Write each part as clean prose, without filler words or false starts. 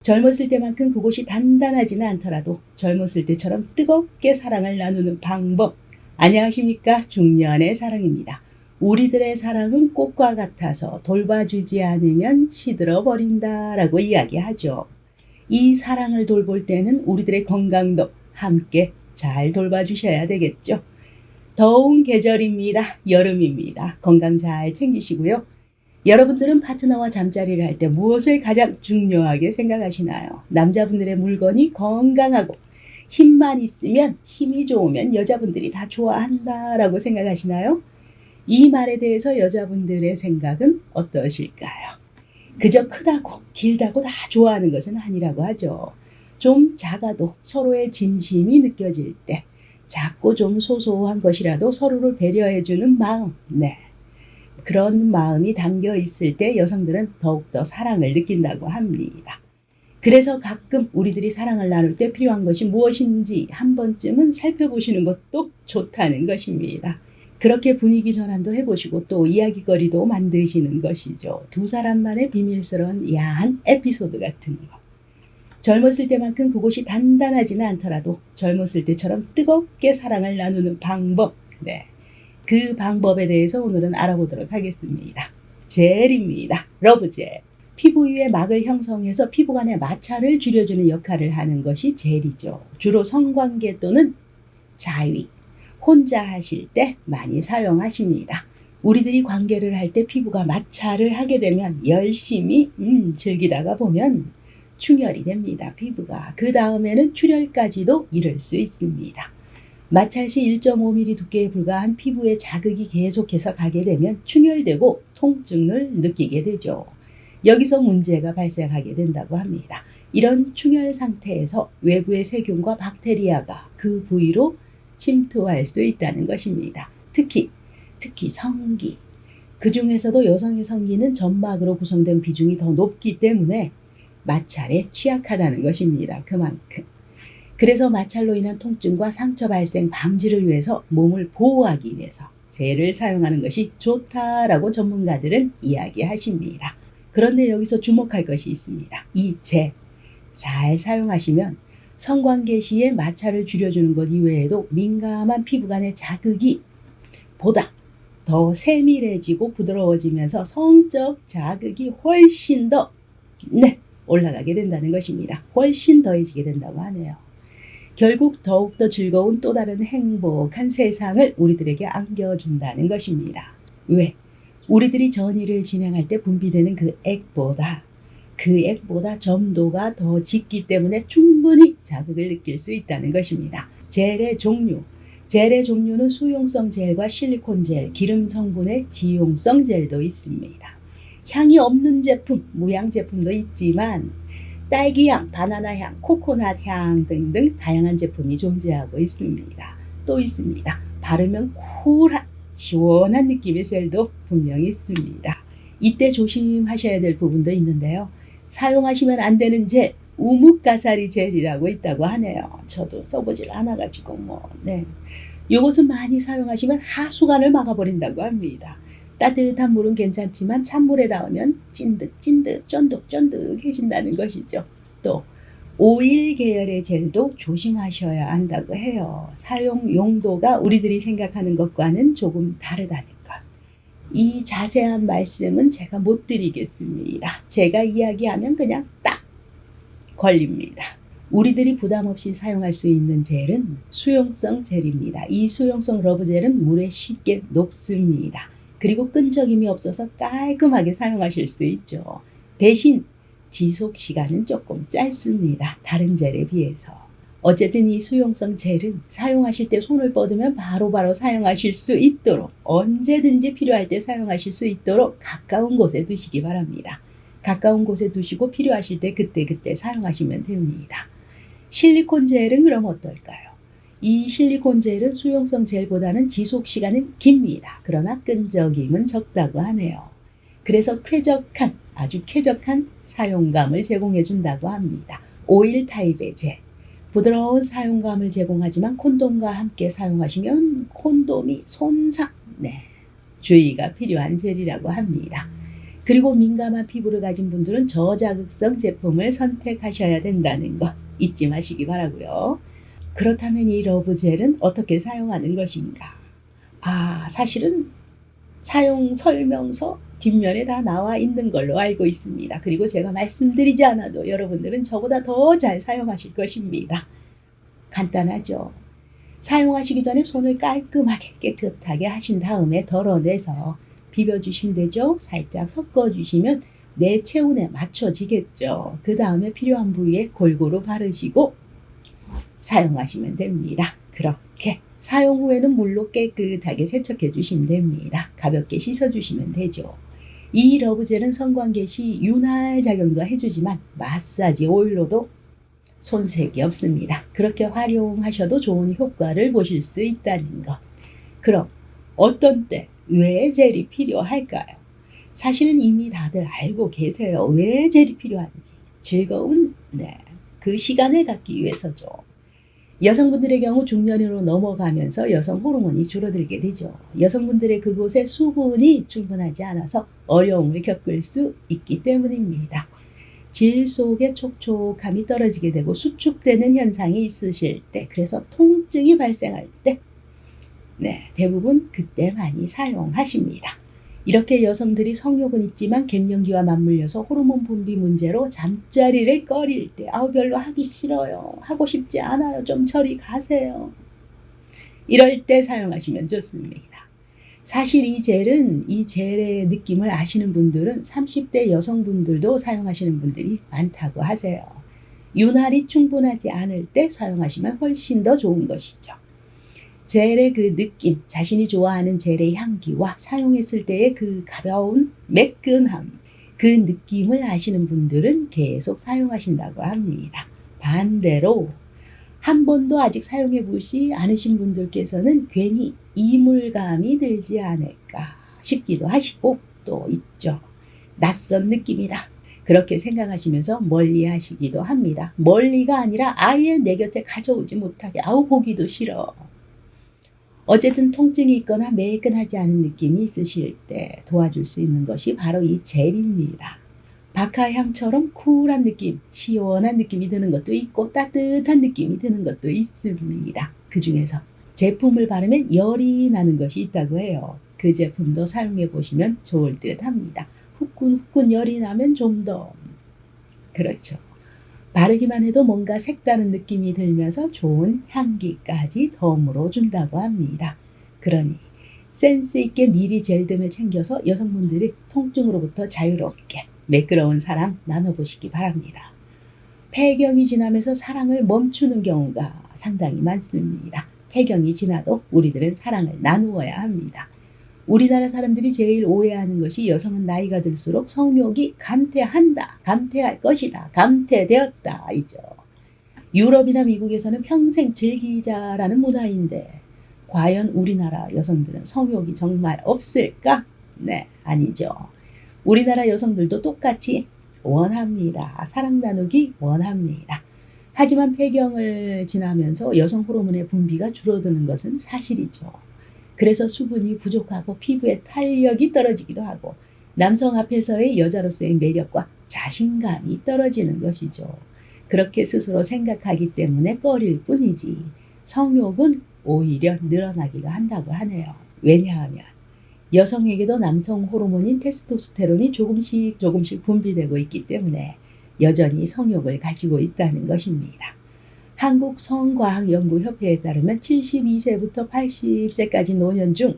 젊었을 때만큼 그곳이 단단하지는 않더라도 젊었을 때처럼 뜨겁게 사랑을 나누는 방법. 안녕하십니까? 중년의 사랑입니다. 우리들의 사랑은 꽃과 같아서 돌봐주지 않으면 시들어 버린다라고 이야기하죠. 이 사랑을 돌볼 때는 우리들의 건강도 함께 잘 돌봐주셔야 되겠죠. 더운 계절입니다. 여름입니다. 건강 잘 챙기시고요. 여러분들은 파트너와 잠자리를 할 때 무엇을 가장 중요하게 생각하시나요? 남자분들의 물건이 건강하고 힘만 있으면, 힘이 좋으면 여자분들이 다 좋아한다라고 생각하시나요? 이 말에 대해서 여자분들의 생각은 어떠실까요? 그저 크다고 길다고 다 좋아하는 것은 아니라고 하죠. 좀 작아도 서로의 진심이 느껴질 때, 작고 좀 소소한 것이라도 서로를 배려해주는 마음, 그런 마음이 담겨 있을 때 여성들은 더욱더 사랑을 느낀다고 합니다. 그래서 가끔 우리들이 사랑을 나눌 때 필요한 것이 무엇인지 한 번쯤은 살펴보시는 것도 좋다는 것입니다. 그렇게 분위기 전환도 해보시고 또 이야기거리도 만드시는 것이죠. 두 사람만의 비밀스러운 야한 에피소드 같은 거. 젊었을 때만큼 그곳이 단단하지는 않더라도 젊었을 때처럼 뜨겁게 사랑을 나누는 방법. 그 방법에 대해서 오늘은 알아보도록 하겠습니다. 젤입니다. 러브젤. 피부 위에 막을 형성해서 피부 간의 마찰을 줄여주는 역할을 하는 것이 젤이죠. 주로 성관계 또는 자위, 혼자 하실 때 많이 사용하십니다. 우리들이 관계를 할 때 피부가 마찰을 하게 되면 열심히 즐기다가 보면 충혈이 됩니다. 피부가. 그 다음에는 출혈까지도 이를 수 있습니다. 마찰 시 1.5mm 두께에 불과한 피부에 자극이 계속해서 가게 되면 충혈되고 통증을 느끼게 되죠. 여기서 문제가 발생하게 된다고 합니다. 이런 충혈 상태에서 외부의 세균과 박테리아가 그 부위로 침투할 수 있다는 것입니다. 특히 성기. 그 중에서도 여성의 성기는 점막으로 구성된 비중이 더 높기 때문에 마찰에 취약하다는 것입니다. 그만큼. 그래서 마찰로 인한 통증과 상처 발생 방지를 위해서 몸을 보호하기 위해서 젤을 사용하는 것이 좋다라고 전문가들은 이야기하십니다. 그런데 여기서 주목할 것이 있습니다. 이 젤 잘 사용하시면 성관계 시에 마찰을 줄여주는 것 이외에도 민감한 피부 간의 자극이 보다 더 세밀해지고 부드러워지면서 성적 자극이 훨씬 더 올라가게 된다는 것입니다. 훨씬 더해지게 된다고 하네요. 결국 더욱더 즐거운 또 다른 행복한 세상을 우리들에게 안겨준다는 것입니다. 왜? 우리들이 전이를 진행할 때 분비되는 그 액보다 점도가 더 짙기 때문에 충분히 자극을 느낄 수 있다는 것입니다. 젤의 종류는 수용성 젤과 실리콘 젤, 기름 성분의 지용성 젤도 있습니다. 향이 없는 제품, 무향 제품도 있지만 딸기향, 바나나향, 코코넛향 등등 다양한 제품이 존재하고 있습니다. 또 있습니다. 바르면 쿨한 시원한 느낌의 젤도 분명히 있습니다. 이때 조심하셔야 될 부분도 있는데요. 사용하시면 안 되는 젤, 우뭇가사리 젤이라고 있다고 하네요. 저도 써보질 않아가지고 이것은 많이 사용하시면 하수관을 막아버린다고 합니다. 따뜻한 물은 괜찮지만 찬물에 닿으면 찐득찐득 쫀득쫀득해진다는 것이죠. 또 오일 계열의 젤도 조심하셔야 한다고 해요. 사용 용도가 우리들이 생각하는 것과는 조금 다르다는 것. 이 자세한 말씀은 제가 못 드리겠습니다. 제가 이야기하면 그냥 딱 걸립니다. 우리들이 부담 없이 사용할 수 있는 젤은 수용성 젤입니다. 이 수용성 러브젤은 물에 쉽게 녹습니다. 그리고 끈적임이 없어서 깔끔하게 사용하실 수 있죠. 대신 지속 시간은 조금 짧습니다. 다른 젤에 비해서. 어쨌든 이 수용성 젤은 사용하실 때 손을 뻗으면 바로바로 사용하실 수 있도록 언제든지 필요할 때 사용하실 수 있도록 가까운 곳에 두시기 바랍니다. 가까운 곳에 두시고 필요하실 때 그때 사용하시면 됩니다. 실리콘 젤은 그럼 어떨까요? 이 실리콘 젤은 수용성 젤보다는 지속 시간은 깁니다. 그러나 끈적임은 적다고 하네요. 그래서 아주 쾌적한 사용감을 제공해 준다고 합니다. 오일 타입의 젤. 부드러운 사용감을 제공하지만 콘돔과 함께 사용하시면 콘돔이 손상, 주의가 필요한 젤이라고 합니다. 그리고 민감한 피부를 가진 분들은 저자극성 제품을 선택하셔야 된다는 거 잊지 마시기 바라고요. 그렇다면 이 러브젤은 어떻게 사용하는 것인가? 사실은 사용 설명서 뒷면에 다 나와 있는 걸로 알고 있습니다. 그리고 제가 말씀드리지 않아도 여러분들은 저보다 더 잘 사용하실 것입니다. 간단하죠. 사용하시기 전에 손을 깔끔하게 깨끗하게 하신 다음에 덜어내서 비벼주시면 되죠. 살짝 섞어주시면 내 체온에 맞춰지겠죠. 그 다음에 필요한 부위에 골고루 바르시고 사용하시면 됩니다. 그렇게 사용 후에는 물로 깨끗하게 세척해 주시면 됩니다. 가볍게 씻어주시면 되죠. 이 러브젤은 성관계 시 윤활 작용도 해주지만 마사지 오일로도 손색이 없습니다. 그렇게 활용하셔도 좋은 효과를 보실 수 있다는 것. 그럼 어떤 때 왜 젤이 필요할까요? 사실은 이미 다들 알고 계세요. 왜 젤이 필요한지. 즐거운 그 시간을 갖기 위해서죠. 여성분들의 경우 중년으로 넘어가면서 여성 호르몬이 줄어들게 되죠. 여성분들의 그곳에 수분이 충분하지 않아서 어려움을 겪을 수 있기 때문입니다. 질 속의 촉촉함이 떨어지게 되고 수축되는 현상이 있으실 때, 그래서 통증이 발생할 때 대부분 그때 많이 사용하십니다. 이렇게 여성들이 성욕은 있지만 갱년기와 맞물려서 호르몬 분비 문제로 잠자리를 꺼릴 때 별로 하기 싫어요. 하고 싶지 않아요. 좀 저리 가세요. 이럴 때 사용하시면 좋습니다. 사실 이 젤의 느낌을 아시는 분들은 30대 여성분들도 사용하시는 분들이 많다고 하세요. 윤활이 충분하지 않을 때 사용하시면 훨씬 더 좋은 것이죠. 젤의 그 느낌, 자신이 좋아하는 젤의 향기와 사용했을 때의 그 가벼운 매끈함, 그 느낌을 아시는 분들은 계속 사용하신다고 합니다. 반대로 한 번도 아직 사용해 보지 않으신 분들께서는 괜히 이물감이 들지 않을까 싶기도 하시고 또 있죠. 낯선 느낌이다. 그렇게 생각하시면서 멀리 하시기도 합니다. 멀리가 아니라 아예 내 곁에 가져오지 못하게 보기도 싫어. 어쨌든 통증이 있거나 매끈하지 않은 느낌이 있으실 때 도와줄 수 있는 것이 바로 이 젤입니다. 박하향처럼 쿨한 느낌, 시원한 느낌이 드는 것도 있고 따뜻한 느낌이 드는 것도 있습니다. 그 중에서 제품을 바르면 열이 나는 것이 있다고 해요. 그 제품도 사용해 보시면 좋을 듯 합니다. 후끈후끈 열이 나면 좀 더 그렇죠. 바르기만 해도 뭔가 색다른 느낌이 들면서 좋은 향기까지 덤으로 준다고 합니다. 그러니 센스 있게 미리 젤 등을 챙겨서 여성분들이 통증으로부터 자유롭게 매끄러운 사랑 나눠보시기 바랍니다. 폐경이 지나면서 사랑을 멈추는 경우가 상당히 많습니다. 폐경이 지나도 우리들은 사랑을 나누어야 합니다. 우리나라 사람들이 제일 오해하는 것이 여성은 나이가 들수록 성욕이 감퇴한다, 감퇴할 것이다, 감퇴되었다 이죠. 유럽이나 미국에서는 평생 즐기자라는 문화인데 과연 우리나라 여성들은 성욕이 정말 없을까? 아니죠. 우리나라 여성들도 똑같이 원합니다. 사랑 나누기 원합니다. 하지만 폐경을 지나면서 여성 호르몬의 분비가 줄어드는 것은 사실이죠. 그래서 수분이 부족하고 피부의 탄력이 떨어지기도 하고 남성 앞에서의 여자로서의 매력과 자신감이 떨어지는 것이죠. 그렇게 스스로 생각하기 때문에 꺼릴 뿐이지 성욕은 오히려 늘어나기가 한다고 하네요. 왜냐하면 여성에게도 남성 호르몬인 테스토스테론이 조금씩 분비되고 있기 때문에 여전히 성욕을 가지고 있다는 것입니다. 한국 성과학연구협회에 따르면 72세부터 80세까지 노년 중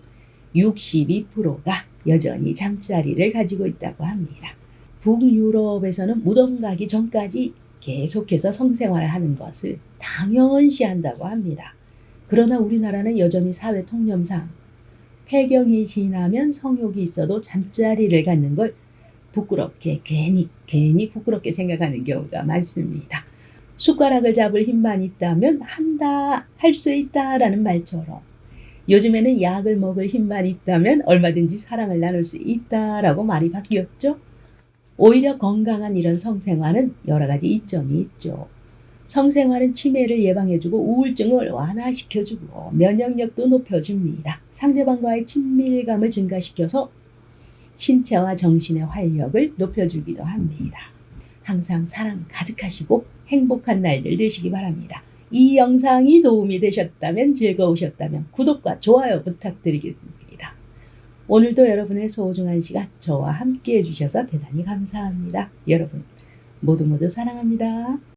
62%가 여전히 잠자리를 가지고 있다고 합니다. 북유럽에서는 무덤 가기 전까지 계속해서 성생활을 하는 것을 당연시한다고 합니다. 그러나 우리나라는 여전히 사회 통념상 폐경이 지나면 성욕이 있어도 잠자리를 갖는 걸 부끄럽게 괜히 부끄럽게 생각하는 경우가 많습니다. 숟가락을 잡을 힘만 있다면 한다, 할 수 있다라는 말처럼 요즘에는 약을 먹을 힘만 있다면 얼마든지 사랑을 나눌 수 있다라고 말이 바뀌었죠. 오히려 건강한 이런 성생활은 여러 가지 이점이 있죠. 성생활은 치매를 예방해주고 우울증을 완화시켜주고 면역력도 높여줍니다. 상대방과의 친밀감을 증가시켜서 신체와 정신의 활력을 높여주기도 합니다. 항상 사랑 가득하시고 행복한 날들 되시기 바랍니다. 이 영상이 도움이 되셨다면, 즐거우셨다면 구독과 좋아요 부탁드리겠습니다. 오늘도 여러분의 소중한 시간 저와 함께 해주셔서 대단히 감사합니다. 여러분 모두 사랑합니다.